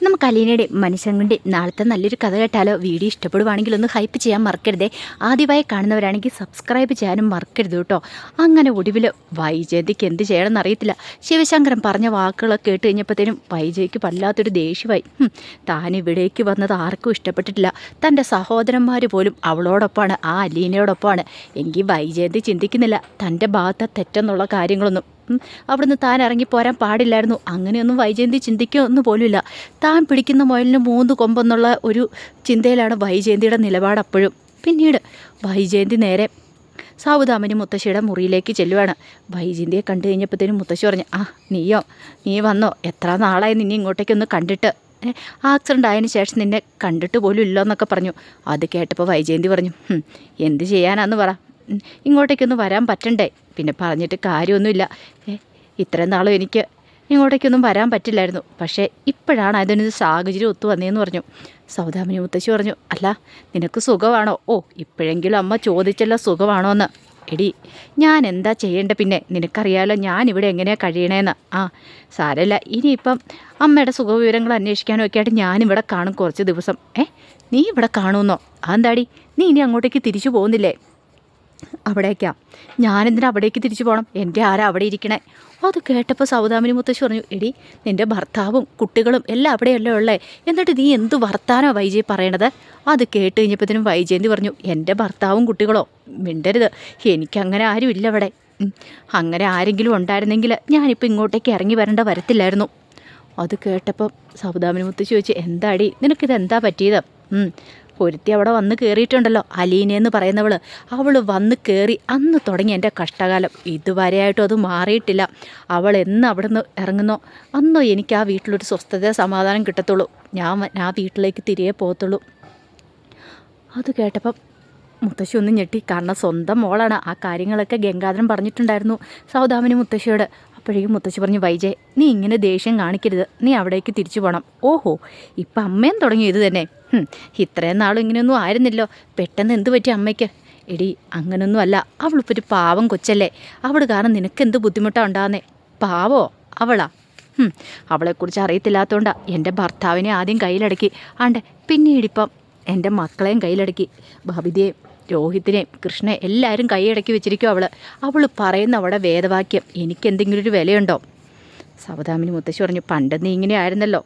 നമുക്ക് അലീനയുടെ മനുഷ്യൻ്റെ നാളത്തെ നല്ലൊരു കഥ കേട്ടാലോ? വീഡിയോ ഇഷ്ടപ്പെടുവാണെങ്കിൽ ഒന്ന് ഹൈപ്പ് ചെയ്യാൻ മറക്കരുതേ. ആദ്യമായി കാണുന്നവരാണെങ്കിൽ സബ്സ്ക്രൈബ് ചെയ്യാനും മറക്കരുത് കേട്ടോ. അങ്ങനെ ഒടുവിൽ വൈജയന്തിക്ക് എന്ത് ചെയ്യണമെന്ന് അറിയത്തില്ല. ശിവശങ്കരൻ പറഞ്ഞ വാക്കുകളൊക്കെ കേട്ട് കഴിഞ്ഞപ്പോഴത്തേനും വൈജയ്ക്ക് വല്ലാത്തൊരു ദേഷ്യമായി. താൻ ഇവിടേക്ക് വന്നത് ആർക്കും ഇഷ്ടപ്പെട്ടിട്ടില്ല. തൻ്റെ സഹോദരന്മാർ പോലും അവളോടൊപ്പമാണ്, ആ അലീനയോടൊപ്പമാണ്. എങ്കിൽ വൈജയന്തി ചിന്തിക്കുന്നില്ല തൻ്റെ ഭാഗത്തെ തെറ്റെന്നുള്ള കാര്യങ്ങളൊന്നും. അവിടുന്ന് താൻ ഇറങ്ങിപ്പോരാൻ പാടില്ലായിരുന്നു. അങ്ങനെയൊന്നും വൈജയന്തി ചിന്തിക്കുകയൊന്നും പോലുമില്ല. താൻ പിടിക്കുന്ന മുയലിന് 3 കൊമ്പെന്നുള്ള ഒരു ചിന്തയിലാണ് വൈജയന്തിയുടെ നിലപാട് അപ്പോഴും. പിന്നീട് വൈജയന്തി നേരെ സാവുദാമനി മുത്തശ്ശിയുടെ മുറിയിലേക്ക് ചെല്ലുവാണ്. വൈജയന്തിയെ കണ്ടു കഴിഞ്ഞപ്പോഴത്തേനും മുത്തശ്ശി പറഞ്ഞു, നീ വന്നോ? എത്ര നാളായി നിന്നെ ഇങ്ങോട്ടേക്കൊന്ന് കണ്ടിട്ട്. ആക്സിഡൻ്റ് ആയതിനു ശേഷം നിന്നെ കണ്ടിട്ട് പോലും ഇല്ലെന്നൊക്കെ പറഞ്ഞു. അത് കേട്ടപ്പോൾ വൈജയന്തി പറഞ്ഞു, എന്ത് ചെയ്യാനാന്ന് പറ, ഇങ്ങോട്ടേക്കൊന്ന് വരാൻ പറ്റണ്ടേ? പിന്നെ പറഞ്ഞിട്ട് കാര്യമൊന്നുമില്ല. ഇത്രയും നാളും എനിക്ക് ഇങ്ങോട്ടേക്കൊന്നും വരാൻ പറ്റില്ലായിരുന്നു. പക്ഷേ ഇപ്പോഴാണ് അതിനൊരു സാഹചര്യം ഒത്തു വന്നതെന്ന് പറഞ്ഞു. സൗദാമിനി മുത്തശ്ശി പറഞ്ഞു, അല്ല നിനക്ക് സുഖമാണോ? ഓ, ഇപ്പോഴെങ്കിലും അമ്മ ചോദിച്ചല്ലോ സുഖമാണോ എന്ന്. എടി, ഞാൻ എന്താ ചെയ്യേണ്ട? പിന്നെ നിനക്കറിയാലോ ഞാനിവിടെ എങ്ങനെയാണ് കഴിയണേന്ന്. സാരമില്ല, ഇനിയിപ്പം അമ്മയുടെ സുഖവിവരങ്ങൾ അന്വേഷിക്കാനും ഒക്കെ ആയിട്ട് ഞാനിവിടെ കാണും കുറച്ച് ദിവസം. നീ ഇവിടെ കാണുമെന്നോ? അതെന്താടി, നീ ഇനി അങ്ങോട്ടേക്ക് തിരിച്ചു പോകുന്നില്ലേ? അവിടേക്കാ? ഞാനെന്തിനാ അവിടേക്ക് തിരിച്ചു പോകണം? എൻ്റെ ആരാ അവിടെ ഇരിക്കണേ? അത് കേട്ടപ്പോൾ സൗദാമിനി മുത്തശ്ശി പറഞ്ഞു, എടി നിൻ്റെ ഭർത്താവും കുട്ടികളും എല്ലാം അവിടെയല്ലേ ഉള്ളേ, എന്നിട്ട് നീ എന്ത് വർത്താനോ വൈജയ് പറയണത്? അത് കേട്ട് കഴിഞ്ഞപ്പോഴത്തേനും വൈജയന്തി പറഞ്ഞു, എൻ്റെ ഭർത്താവും കുട്ടികളോ? മിണ്ടരുത്, എനിക്കങ്ങനെ ആരും ഇല്ല അവിടെ. അങ്ങനെ ആരെങ്കിലും ഉണ്ടായിരുന്നെങ്കിൽ ഞാനിപ്പോൾ ഇങ്ങോട്ടേക്ക് ഇറങ്ങി വരേണ്ട വരത്തില്ലായിരുന്നു. അത് കേട്ടപ്പം സൗദാമിനി മുത്തശ്ശി ചോദിച്ചു, എന്താടി നിനക്കിതെന്താ പറ്റിയത്? ഒരുത്തി അവിടെ വന്ന് കയറിയിട്ടുണ്ടല്ലോ, അലീനയെന്ന് പറയുന്നവൾ. അവൾ വന്ന് കയറി അന്ന് തുടങ്ങി എൻ്റെ കഷ്ടകാലം. ഇതുവരെയായിട്ടും അത് മാറിയിട്ടില്ല. അവൾ എന്ന് അവിടെ നിന്ന് ഇറങ്ങുന്നോ അന്നോ എനിക്ക് ആ വീട്ടിലൊരു സ്വസ്ഥത സമാധാനം കിട്ടത്തുള്ളൂ. ഞാൻ ആ വീട്ടിലേക്ക് തിരികെ പോകത്തുള്ളൂ. അത് കേട്ടപ്പം മുത്തശ്ശി ഒന്നും ഞെട്ടി. കാരണം സ്വന്തം മോളാണ്. ആ കാര്യങ്ങളൊക്കെ ഗംഗാധരൻ പറഞ്ഞിട്ടുണ്ടായിരുന്നു സൗദാമിനി മുത്തശ്ശിയോട്. അപ്പോഴേക്കും മുത്തശ്ശി പറഞ്ഞു, വൈജയ് നീ ഇങ്ങനെ ദേഷ്യം കാണിക്കരുത്, നീ അവിടേക്ക് തിരിച്ചു പോകണം. ഓഹോ, ഇപ്പം അമ്മയും തുടങ്ങി ഇത് തന്നെ. ഇത്രയും നാളും ഇങ്ങനെയൊന്നും ആയിരുന്നല്ലോ, പെട്ടെന്ന് എന്ത് പറ്റി അമ്മയ്ക്ക്? എടി അങ്ങനൊന്നും അല്ല, അവളിപ്പോൾ ഒരു പാവം കൊച്ചല്ലേ. അവൾ കാരണം നിനക്കെന്ത് ബുദ്ധിമുട്ടാണ് ഉണ്ടാകുന്നേ? പാവോ അവളാ? അവളെക്കുറിച്ച് അറിയത്തില്ലാത്തതുകൊണ്ടാണ് എൻ്റെ ഭർത്താവിനെ ആദ്യം കയ്യിലടക്കി, പിന്നീടിപ്പം എൻ്റെ മക്കളെയും കയ്യിലടക്കി. ബബിതയെയും രോഹിത്തിനെയും കൃഷ്ണയെ എല്ലാവരും കൈയടക്കി വെച്ചിരിക്കും അവൾ പറയുന്ന അവിടെ വേദവാക്യം എനിക്കെന്തെങ്കിലും ഒരു വിലയുണ്ടോ? സൗദാമിനി മുത്തശ്ശി പറഞ്ഞു, പണ്ട് നീ ഇങ്ങനെ ആയിരുന്നല്ലോ,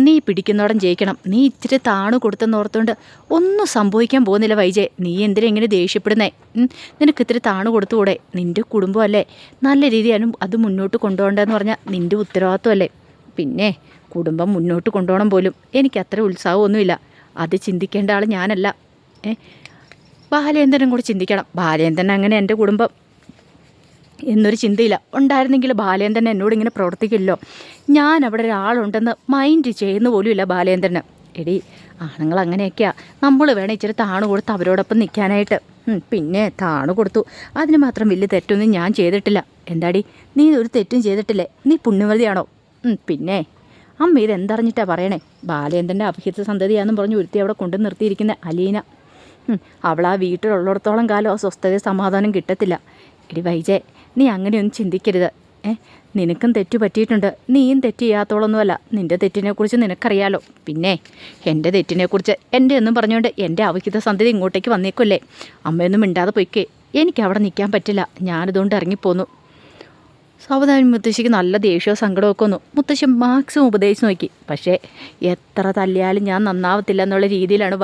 നീ പിടിക്കുന്നോടം ജയിക്കണം. നീ ഇച്ചിരി താണു കൊടുത്തെന്നോർത്തുകൊണ്ട് ഒന്നും സംഭവിക്കാൻ പോകുന്നില്ല വൈജയ്. നീ എന്തിനാ ഇങ്ങനെ ദേഷ്യപ്പെടുന്നേ? നിനക്ക് ഇത്തിരി താണു കൊടുത്തുകൂടെ? നിൻ്റെ കുടുംബമല്ലേ, നല്ല രീതിയാണ് അത് മുന്നോട്ട് കൊണ്ടുപോകേണ്ടതെന്ന് പറഞ്ഞാൽ നിൻ്റെ ഉത്തരവാദിത്വമല്ലേ. പിന്നെ കുടുംബം മുന്നോട്ട് കൊണ്ടുപോകണം പോലും എനിക്ക് അത്ര ഉത്സാഹമൊന്നുമില്ല. അത് ചിന്തിക്കേണ്ട ആൾ ഞാനല്ല. ബാലേന്ദ്രനും കൂടി ചിന്തിക്കണം. ബാലേന്ദ്രൻ അങ്ങനെ എൻ്റെ കുടുംബം എന്നൊരു ചിന്തയില്ല. ഉണ്ടായിരുന്നെങ്കിൽ ബാലേന്ദ്രൻ എന്നോട് ഇങ്ങനെ പ്രവർത്തിക്കില്ലല്ലോ. ഞാൻ അവിടെ ഒരാളുണ്ടെന്ന് മൈൻഡ് ചെയ്യുന്ന പോലുമില്ല ബാലേന്ദ്രന്. എടി ആണുങ്ങൾ അങ്ങനെയൊക്കെയാണ്. നമ്മൾ വേണം ഇച്ചിരി താണു കൊടുത്ത് അവരോടൊപ്പം നിൽക്കാനായിട്ട്. പിന്നെ താണു കൊടുത്തു, അതിന് മാത്രം വലിയ തെറ്റൊന്നും ഞാൻ ചെയ്തിട്ടില്ല. എന്താടി നീ ഒരു തെറ്റും ചെയ്തിട്ടില്ലേ? നീ പുണ്യവതിയാണോ? പിന്നെ അമ്മ ഇതെന്തറിഞ്ഞിട്ടാണ് പറയണേ? ബാലേന്ദ്രൻ്റെ അഭിഹിത സന്തതിയാണെന്നും പറഞ്ഞ് ഒരുത്തി അവിടെ കൊണ്ടു നിർത്തിയിരിക്കുന്ന അലീന. അവൾ ആ വീട്ടിലുള്ളിടത്തോളം കാലം ആ സ്വസ്ഥത സമാധാനം കിട്ടത്തില്ല. എടി വൈജയ് നീ അങ്ങനെയൊന്നും ചിന്തിക്കരുത്. നിനക്കും തെറ്റു പറ്റിയിട്ടുണ്ട്. നീയും തെറ്റ് ചെയ്യാത്തോളൊന്നുമല്ല. നിൻ്റെ തെറ്റിനെക്കുറിച്ച് നിനക്കറിയാലോ. പിന്നെ എൻ്റെ തെറ്റിനെക്കുറിച്ച് എൻ്റെ എന്നും പറഞ്ഞുകൊണ്ട് എൻ്റെ അവിഹിത സന്തതി ഇങ്ങോട്ടേക്ക് വന്നേക്കുമല്ലേ. അമ്മയൊന്നും മിണ്ടാതെ പോയിക്കേ. എനിക്കവിടെ നിൽക്കാൻ പറ്റില്ല. ഞാനിതുകൊണ്ട് ഇറങ്ങിപ്പോന്നു. സൗദാമിനി മുത്തശ്ശിക്ക് നല്ല ദേഷ്യവും സങ്കടമൊക്കെ വന്നു. മുത്തശ്ശി മാക്സിമം ഉപദേശിച്ച് നോക്കി. പക്ഷേ എത്ര തല്ലിയാലും ഞാൻ നന്നാവത്തില്ല എന്നുള്ള രീതിയിലാണ്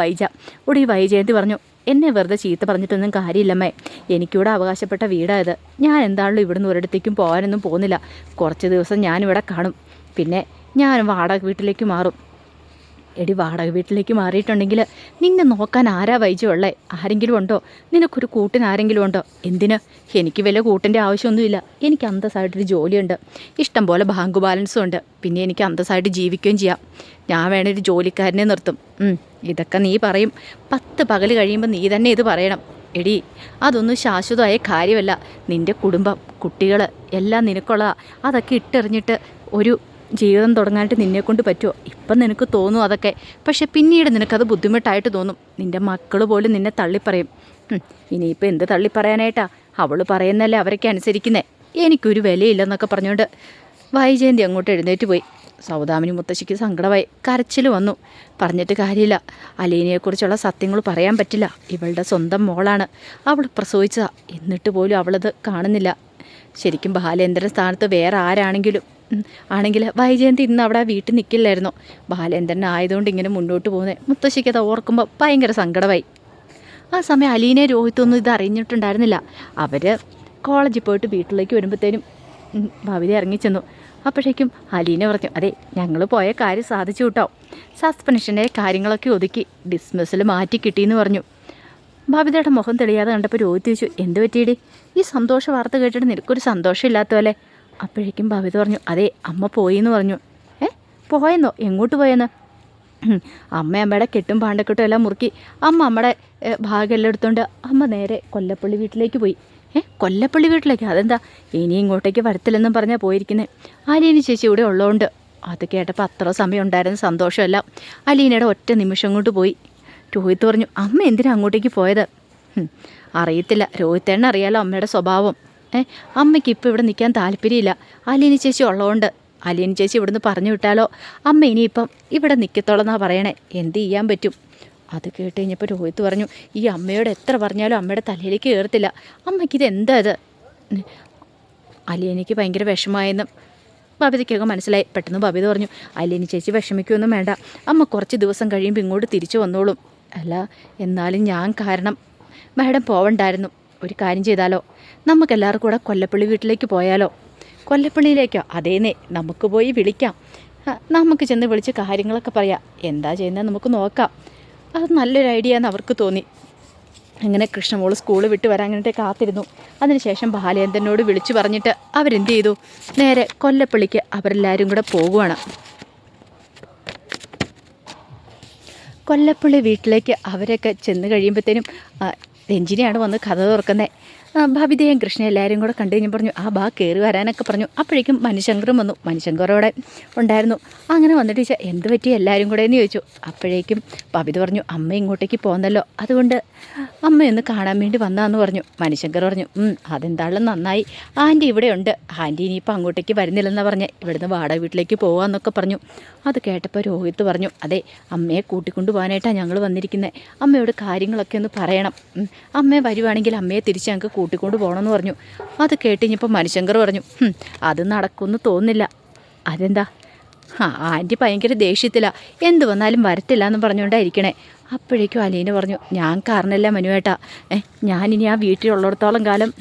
ഈ വൈജയന്തി പറഞ്ഞു, എന്നെ വെറുതെ ചീത്ത പറഞ്ഞിട്ടൊന്നും കാര്യമില്ലമ്മേ. എനിക്കിവിടെ അവകാശപ്പെട്ട വീടായത്. ഞാൻ എന്താണല്ലോ ഇവിടുന്ന് ഒരിടത്തേക്കും പോകാനൊന്നും പോകുന്നില്ല. കുറച്ച് ദിവസം ഞാനിവിടെ കാണും. പിന്നെ ഞാൻ വാടക വീട്ടിലേക്ക് മാറും. എടി വാടക വീട്ടിലേക്ക് മാറിയിട്ടുണ്ടെങ്കിൽ നിന്നെ നോക്കാൻ ആരാ വൈജയുള്ളേ? ആരെങ്കിലും ഉണ്ടോ? നിനക്കൊരു കൂട്ടിന് ആരെങ്കിലും ഉണ്ടോ? എന്തിന്? എനിക്ക് വലിയ കൂട്ടിൻ്റെ ആവശ്യമൊന്നുമില്ല. എനിക്ക് അന്തസ്സായിട്ടൊരു ജോലിയുണ്ട്, ഇഷ്ടം പോലെ ബാങ്ക് ബാലൻസും ഉണ്ട്. പിന്നെ എനിക്ക് അന്തസ്സായിട്ട് ജീവിക്കുകയും ചെയ്യാം. ഞാൻ വേണേ ഒരു ജോലിക്കാരനെ നിർത്തും. ഇതൊക്കെ നീ പറയും. 10 പകൽ കഴിയുമ്പോൾ നീ തന്നെ ഇത് പറയണം. എടി അതൊന്നും ശാശ്വതമായ കാര്യമല്ല. നിൻ്റെ കുടുംബം കുട്ടികൾ എല്ലാം നിനക്കുള്ളതാ. അതൊക്കെ ഇട്ടെറിഞ്ഞിട്ട് ഒരു ജീവിതം തുടങ്ങാനായിട്ട് നിന്നെക്കൊണ്ട് പറ്റുമോ? ഇപ്പം നിനക്ക് തോന്നും അതൊക്കെ. പക്ഷെ പിന്നീട് നിനക്കത് ബുദ്ധിമുട്ടായിട്ട് തോന്നും. നിൻ്റെ മക്കൾ പോലും നിന്നെ തള്ളിപ്പറയും. ഇനിയിപ്പോൾ എന്ത് തള്ളിപ്പറയാനായിട്ടാ? അവൾ പറയുന്നല്ലേ അവരൊക്കെ അനുസരിക്കുന്നേ. എനിക്കൊരു വിലയില്ലെന്നൊക്കെ പറഞ്ഞുകൊണ്ട് വൈജയന്തി അങ്ങോട്ട് എഴുന്നേറ്റ് പോയി. സൗദാമിനി മുത്തശ്ശിക്ക് സങ്കടമായി, കരച്ചിൽ വന്നു. പറഞ്ഞിട്ട് കാര്യമില്ല, അലീനയെക്കുറിച്ചുള്ള സത്യങ്ങൾ പറയാൻ പറ്റില്ല. ഇവളുടെ സ്വന്തം മോളാണ്, അവൾ പ്രസവിച്ചതാ. എന്നിട്ട് പോലും അവളത് കാണുന്നില്ല. ശരിക്കും ബാലേന്ദ്രൻ സ്ഥാനത്ത് വേറെ ആണെങ്കിൽ വൈജയന്തി ഇന്ന് അവിടെ വീട്ടിൽ നിൽക്കില്ലായിരുന്നു. ബാലേന്ദ്രൻ ആയതുകൊണ്ട് ഇങ്ങനെ മുന്നോട്ട് പോകുന്നത് മുത്തശ്ശിക്ക് അത് ഓർക്കുമ്പോൾ ഭയങ്കര സങ്കടമായി. ആ സമയം അലീനെ രോഹിത്തൊന്നും ഇത് അറിഞ്ഞിട്ടുണ്ടായിരുന്നില്ല. അവർ കോളേജിൽ പോയിട്ട് വീട്ടിലേക്ക് വരുമ്പോഴത്തേനും ഭവിത ഇറങ്ങിച്ചെന്നു. അപ്പോഴേക്കും അലീന പറഞ്ഞു, അതെ ഞങ്ങൾ പോയ കാര്യം സാധിച്ചു കേട്ടോ. സസ്പെൻഷൻ്റെ കാര്യങ്ങളൊക്കെ ഒതുക്കി ഡിസ്മിസിൽ മാറ്റി കിട്ടിയെന്ന് പറഞ്ഞു. ഭവിതയുടെ മുഖം തെളിയാതെ കണ്ടപ്പോൾ രോഹിത് ചോദിച്ചു, എന്ത് പറ്റിയിടി? ഈ സന്തോഷ വാർത്ത കേട്ടിട്ട് നിനക്കൊരു സന്തോഷമില്ലാത്തതല്ലേ? അപ്പോഴേക്കും ഭവിത പറഞ്ഞു, അതെ അമ്മ പോയിന്ന് പറഞ്ഞു. പോയെന്നോ? എങ്ങോട്ട് പോയെന്ന്? അമ്മയുടെ കെട്ടും പാണ്ടക്കെട്ടും എല്ലാം മുറുക്കി അമ്മയുടെ ഭാഗമെല്ലാം എടുത്തുകൊണ്ട് അമ്മ നേരെ കൊല്ലപ്പള്ളി വീട്ടിലേക്ക് പോയി. കൊല്ലപ്പള്ളി വീട്ടിലേക്ക്? അതെന്താ ഇനി ഇങ്ങോട്ടേക്ക് വരത്തില്ലെന്നും പറഞ്ഞാൽ പോയിരിക്കുന്നത്. അലീന ചേച്ചി ഇവിടെ ഉള്ളതുകൊണ്ട്. അത് കേട്ടപ്പോൾ അത്ര സമയം ഉണ്ടായിരുന്ന സന്തോഷമല്ല അലീനയുടെ ഒറ്റ നിമിഷം കൊണ്ട് പോയി. രോഹിത്ത് പറഞ്ഞു, അമ്മ എന്തിനാ അങ്ങോട്ടേക്ക് പോയത്? അറിയത്തില്ല, രോഹിത്തേണ്ണ അറിയാലോ അമ്മയുടെ സ്വഭാവം. അമ്മയ്ക്ക് ഇപ്പോൾ ഇവിടെ നിൽക്കാൻ താല്പര്യമില്ല. അലീന ചേച്ചി ഉള്ളതുകൊണ്ട്. അലീന ചേച്ചി ഇവിടുന്ന് പറഞ്ഞു വിട്ടാലോ അമ്മ ഇനിയിപ്പം ഇവിടെ നിൽക്കത്തോളെന്നാണ് പറയണേ. എന്ത് ചെയ്യാൻ പറ്റും? അത് കേട്ട് കഴിഞ്ഞപ്പോൾ രോഹിത്ത് പറഞ്ഞു, ഈ അമ്മയോട് എത്ര പറഞ്ഞാലും അമ്മയുടെ തലയിലേക്ക് കയറത്തില്ല. അമ്മയ്ക്കിത് എന്താ ഇത്? അലീനയ്ക്ക് ഭയങ്കര വിഷമമായെന്നും ബബിതയ്ക്കൊക്കെ മനസ്സിലായി. പെട്ടെന്ന് ബബിത പറഞ്ഞു, അലീന ചേച്ചി വിഷമിക്കുമൊന്നും വേണ്ട, അമ്മ കുറച്ച് ദിവസം കഴിയുമ്പോൾ ഇങ്ങോട്ട് തിരിച്ചു വന്നോളും. അല്ല എന്നാലും ഞാൻ കാരണം മാഡം പോവണ്ടായിരുന്നു. ഒരു കാര്യം ചെയ്താലോ, നമുക്കെല്ലാവർക്കും കൂടെ കൊല്ലപ്പള്ളി വീട്ടിലേക്ക് പോയാലോ? കൊല്ലപ്പള്ളിയിലേക്കോ? അതേന്നേ, നമുക്ക് പോയി വിളിക്കാം. നമുക്ക് ചെന്ന് വിളിച്ച് കാര്യങ്ങളൊക്കെ പറയാം. എന്താ ചെയ്യുന്നത് നമുക്ക് നോക്കാം. അത് നല്ലൊരു ഐഡിയ എന്ന് അവർക്ക് തോന്നി. അങ്ങനെ കൃഷ്ണമോൾ സ്കൂൾ വിട്ട് വരാനായിട്ട് കാത്തിരുന്നു. അതിനുശേഷം ബാലേന്ദ്രനോട് വിളിച്ചു പറഞ്ഞിട്ട് അവരെന്ത് ചെയ്തു, നേരെ കൊല്ലപ്പള്ളിക്ക് അവരെല്ലാവരും കൂടെ പോകുവാണ്. കൊല്ലപ്പള്ളി വീട്ടിലേക്ക് അവരൊക്കെ ചെന്ന് കഴിയുമ്പോഴത്തേനും രഞ്ജിനിയാണ് വന്ന് കഥ തുറക്കുന്നത്. ബബിതയും കൃഷ്ണ എല്ലാവരും കൂടെ കണ്ടു കഴിഞ്ഞ് പറഞ്ഞു, ആ ബാ കയറി വരാനൊക്കെ പറഞ്ഞു. അപ്പോഴേക്കും മനുശങ്കറും വന്നു. മനുശങ്കറോടെ ഉണ്ടായിരുന്നു. അങ്ങനെ വന്നിട്ട് ചോദിച്ചാൽ എന്ത് പറ്റി എല്ലാവരും കൂടെ എന്ന് ചോദിച്ചു. അപ്പോഴേക്കും ബബിത പറഞ്ഞു, അമ്മ ഇങ്ങോട്ടേക്ക് പോകുന്നല്ലോ, അതുകൊണ്ട് അമ്മയൊന്ന് കാണാൻ വേണ്ടി വന്നാന്ന് പറഞ്ഞു. മനുശങ്കർ പറഞ്ഞു, അതെന്താളും നന്നായി, ആൻറ്റി ഇവിടെ ഉണ്ട്. ആൻറ്റി ഇനിയിപ്പോൾ അങ്ങോട്ടേക്ക് വരുന്നില്ലെന്നാണ് പറഞ്ഞത്, ഇവിടുന്ന് വാടക വീട്ടിലേക്ക് പോകാമെന്നൊക്കെ പറഞ്ഞു. അത് കേട്ടപ്പോൾ രോഹിത്ത് പറഞ്ഞു, അതെ അമ്മയെ കൂട്ടിക്കൊണ്ടു പോകാനായിട്ടാണ് ഞങ്ങൾ വന്നിരിക്കുന്നത്. അമ്മയോട് കാര്യങ്ങളൊക്കെ ഒന്ന് പറയണം. അമ്മയെ വരുവാണെങ്കിൽ അമ്മയെ തിരിച്ച് ഞങ്ങൾക്ക് കൂട്ടിക്കൊണ്ട് പോകണമെന്ന് പറഞ്ഞു. അത് കേട്ടിഞ്ഞപ്പോൾ മനുശങ്കർ പറഞ്ഞു, അത് നടക്കുമെന്ന് തോന്നുന്നില്ല. അതെന്താ? ആൻറ്റി ഭയങ്കര ദേഷ്യത്തിലാണ്, എന്ത് വന്നാലും വരത്തില്ല എന്ന് പറഞ്ഞുകൊണ്ടായിരിക്കണേ. അപ്പോഴേക്കും അലീന പറഞ്ഞു, ഞാൻ കാരണമല്ല മനുവേട്ടാ, ഞാനിനി ആ വീട്ടിലുള്ളിടത്തോളം കാലം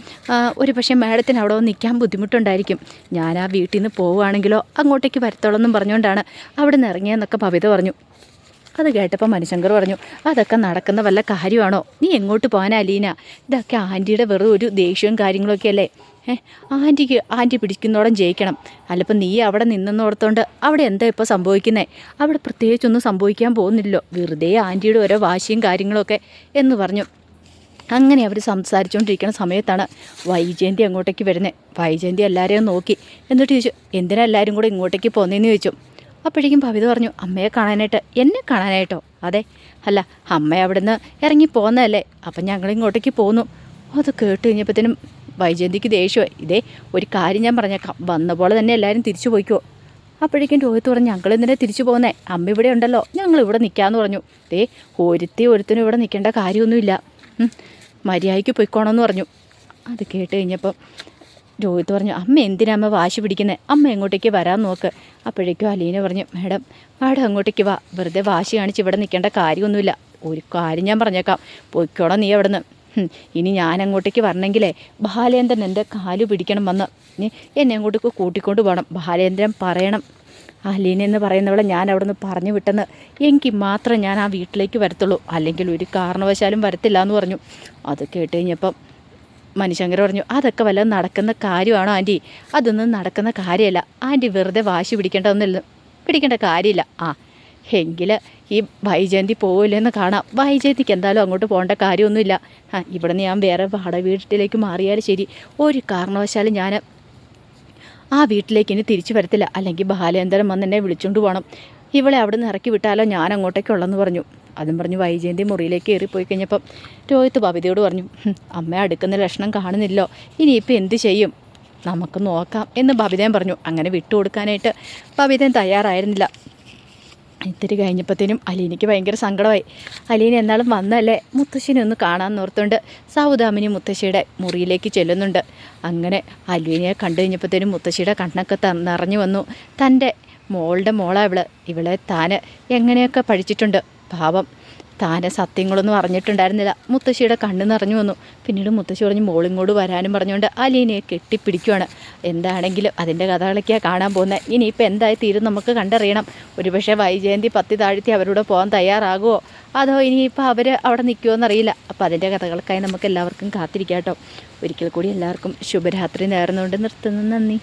ഒരു പക്ഷേ മാഡത്തിന് അവിടെ വന്ന് നിൽക്കാൻ ബുദ്ധിമുട്ടുണ്ടായിരിക്കും. ഞാൻ ആ വീട്ടിൽ നിന്ന് പോവുകയാണെങ്കിലോ അങ്ങോട്ടേക്ക് വരത്തോളെന്നും പറഞ്ഞുകൊണ്ടാണ് അവിടെ നിന്ന് ഇറങ്ങിയെന്നൊക്കെ ഭവിത പറഞ്ഞു. അത് കേട്ടപ്പോൾ മനുശങ്കർ പറഞ്ഞു, അതൊക്കെ നടക്കുന്ന വല്ല കാര്യമാണോ? നീ എങ്ങോട്ട് പോകാനാ അലീന? ഇതൊക്കെ ആൻറ്റിയുടെ വെറും ഒരു ദേഷ്യവും കാര്യങ്ങളൊക്കെ അല്ലേ? ആൻറ്റി പിടിക്കുന്നോടം ജയിക്കണം. അല്ലപ്പോൾ നീ അവിടെ നിന്നെന്നോർത്തോണ്ട് അവിടെ എന്താ ഇപ്പോൾ സംഭവിക്കുന്നത്? അവിടെ പ്രത്യേകിച്ചൊന്നും സംഭവിക്കാൻ പോകുന്നില്ലല്ലോ, വെറുതെ ആൻറ്റിയുടെ ഓരോ വാശിയും കാര്യങ്ങളൊക്കെ എന്ന് പറഞ്ഞു. അങ്ങനെ അവർ സംസാരിച്ചുകൊണ്ടിരിക്കുന്ന സമയത്താണ് വൈജയന്തി അങ്ങോട്ടേക്ക് വരുന്നത്. വൈജയന്തി എല്ലാവരെയും നോക്കി, എന്നിട്ട് ചോദിച്ചു, എന്തിനാ എല്ലാവരും കൂടെ ഇങ്ങോട്ടേക്ക് പോകുന്നതെന്ന് ചോദിച്ചു. അപ്പോഴേക്കും ഭവിത പറഞ്ഞു, അമ്മയെ കാണാനായിട്ട്. എന്നെ കാണാനായിട്ടോ? അതെ. അല്ല അമ്മ അവിടെ നിന്ന് ഇറങ്ങി പോകുന്നതല്ലേ, അപ്പം ഞങ്ങളിങ്ങോട്ടേക്ക് പോന്നു. അത് കേട്ട് കഴിഞ്ഞപ്പോഴത്തേനും വൈജയന്തിക്ക് ദേഷ്യമായി. ഇതേ ഒരു കാര്യം ഞാൻ പറഞ്ഞേക്കാം, വന്ന പോലെ തന്നെ എല്ലാവരും തിരിച്ചു പോയിക്കോ. അപ്പോഴേക്കും രോഹിത്ത് പറഞ്ഞു, ഞങ്ങൾ എന്തിനാ തിരിച്ചു പോകുന്നേ? അമ്മ ഇവിടെ ഉണ്ടല്ലോ, ഞങ്ങളിവിടെ നിൽക്കാമെന്ന് പറഞ്ഞു. ഒരുത്തിനും ഇവിടെ നിൽക്കേണ്ട കാര്യമൊന്നുമില്ല, മര്യാദയ്ക്ക് പോയിക്കോണമെന്ന് പറഞ്ഞു. അത് കേട്ട് കഴിഞ്ഞപ്പോൾ രോഹിത്ത് പറഞ്ഞു, അമ്മ എന്തിനാ അമ്മ വാശി പിടിക്കുന്നത്? അമ്മ എങ്ങോട്ടേക്ക് വരാൻ നോക്ക്. അപ്പോഴേക്കും അലീന പറഞ്ഞു, മാഡം അങ്ങോട്ടേക്ക് വാ, വെറുതെ വാശി കാണിച്ച് ഇവിടെ നിൽക്കേണ്ട കാര്യമൊന്നുമില്ല. ഒരു കാര്യം ഞാൻ പറഞ്ഞേക്കാം, പൊയ്ക്കോണം നീ അവിടെ നിന്ന്. ഇനി ഞാൻ അങ്ങോട്ടേക്ക് വരണമെങ്കിലേ ബാലേന്ദ്രൻ എൻ്റെ കാല് പിടിക്കണം വന്ന് എന്നെ അങ്ങോട്ടേക്ക് കൂട്ടിക്കൊണ്ട് പോകണം. ബാലേന്ദ്രൻ പറയണം അലീന എന്ന് പറയുന്നവളെ ഞാൻ അവിടെ നിന്ന് പറഞ്ഞു വിട്ടെന്ന്, എങ്കിൽ മാത്രം ഞാൻ ആ വീട്ടിലേക്ക് വരത്തുള്ളൂ, അല്ലെങ്കിൽ ഒരു കാരണവശാലും വരത്തില്ല എന്ന് പറഞ്ഞു. അത് കേട്ട് കഴിഞ്ഞപ്പം മനുശങ്കർ പറഞ്ഞു, അതൊക്കെ വല്ലതും നടക്കുന്ന കാര്യമാണോ ആൻറ്റി? അതൊന്നും നടക്കുന്ന കാര്യമല്ല. ആൻറ്റി വെറുതെ വാശി പിടിക്കേണ്ട കാര്യമില്ല. എങ്കിൽ ഈ വൈജയന്തി പോവില്ലെന്ന് കാണാം. വൈജയന്തിക്ക് എന്തായാലും അങ്ങോട്ട് പോകേണ്ട കാര്യമൊന്നുമില്ല. ഇവിടെ നിന്ന് ഞാൻ വേറെ വാടക വീട്ടിലേക്ക് മാറിയാലും ശരി, ഒരു കാരണവശാലും ഞാൻ ആ വീട്ടിലേക്ക് ഇനി തിരിച്ചു വരത്തില്ല. അല്ലെങ്കിൽ ബാലേന്ദ്രൻ വന്ന് എന്നെ വിളിച്ചുകൊണ്ട് പോകണം. ഇവളെ അവിടെ നിന്ന് ഇറക്കി വിട്ടാലോ ഞാൻ അങ്ങോട്ടേക്കുള്ളെന്ന് പറഞ്ഞു. അതും പറഞ്ഞ് വൈജയന്തി മുറിയിലേക്ക് കയറിപ്പോയി കഴിഞ്ഞപ്പം രോഹിത്ത് ബബിതയോട് പറഞ്ഞു, അമ്മ അടുക്കുന്ന ലക്ഷണം കാണുന്നില്ലോ, ഇനിയിപ്പോൾ എന്ത് ചെയ്യും? നമുക്ക് നോക്കാം എന്ന് ബബിതയും പറഞ്ഞു. അങ്ങനെ വിട്ടുകൊടുക്കാനായിട്ട് ബബിതയും തയ്യാറായിരുന്നില്ല. ഇത്തിരി കഴിഞ്ഞപ്പോഴത്തേനും അലീനയ്ക്ക് ഭയങ്കര സങ്കടമായി. അലീന എന്നാലും വന്നല്ലേ മുത്തശ്ശിനെ ഒന്ന് കാണാമെന്ന് ഓർത്തുകൊണ്ട് സൗദാമിനി മുത്തശ്ശിയുടെ മുറിയിലേക്ക് ചെല്ലുന്നുണ്ട്. അങ്ങനെ അലീനയെ കണ്ടു കഴിഞ്ഞപ്പോഴത്തേനും മുത്തശ്ശിയുടെ കണ്ണൊക്കെ നിറഞ്ഞു വന്നു. തൻ്റെ മോളുടെ മോളാ ഇവളെ താൻ എങ്ങനെയൊക്കെ പഠിച്ചിട്ടുണ്ട്. പാവം താനെ സത്യങ്ങളൊന്നും അറിഞ്ഞിട്ടുണ്ടായിരുന്നില്ല. മുത്തശ്ശിയുടെ കണ്ണ് നിറഞ്ഞു വന്നു. പിന്നീട് മുത്തശ്ശി പറഞ്ഞു മോളിങ്ങോട് വരാനും പറഞ്ഞുകൊണ്ട് അലീനയെ കെട്ടിപ്പിടിക്കുകയാണ്. എന്താണെങ്കിലും അതിൻ്റെ കഥകളൊക്കെയാണ് കാണാൻ പോകുന്നത്. ഇനിയിപ്പോൾ എന്തായി തീരും നമുക്ക് കണ്ടറിയണം. ഒരുപക്ഷെ വൈജയന്തി പത്തി താഴ്ത്തി അവരോട് പോകാൻ തയ്യാറാകുമോ, അതോ ഇനിയിപ്പോൾ അവർ അവിടെ നിൽക്കുമോ എന്നറിയില്ല. അപ്പോൾ അതിൻ്റെ കഥകൾക്കായി നമുക്ക് എല്ലാവർക്കും കാത്തിരിക്കാം കേട്ടോ. ഒരിക്കൽ കൂടി എല്ലാവർക്കും ശുഭരാത്രി നേർന്നുകൊണ്ട് നിർത്തുന്നു. നന്ദി.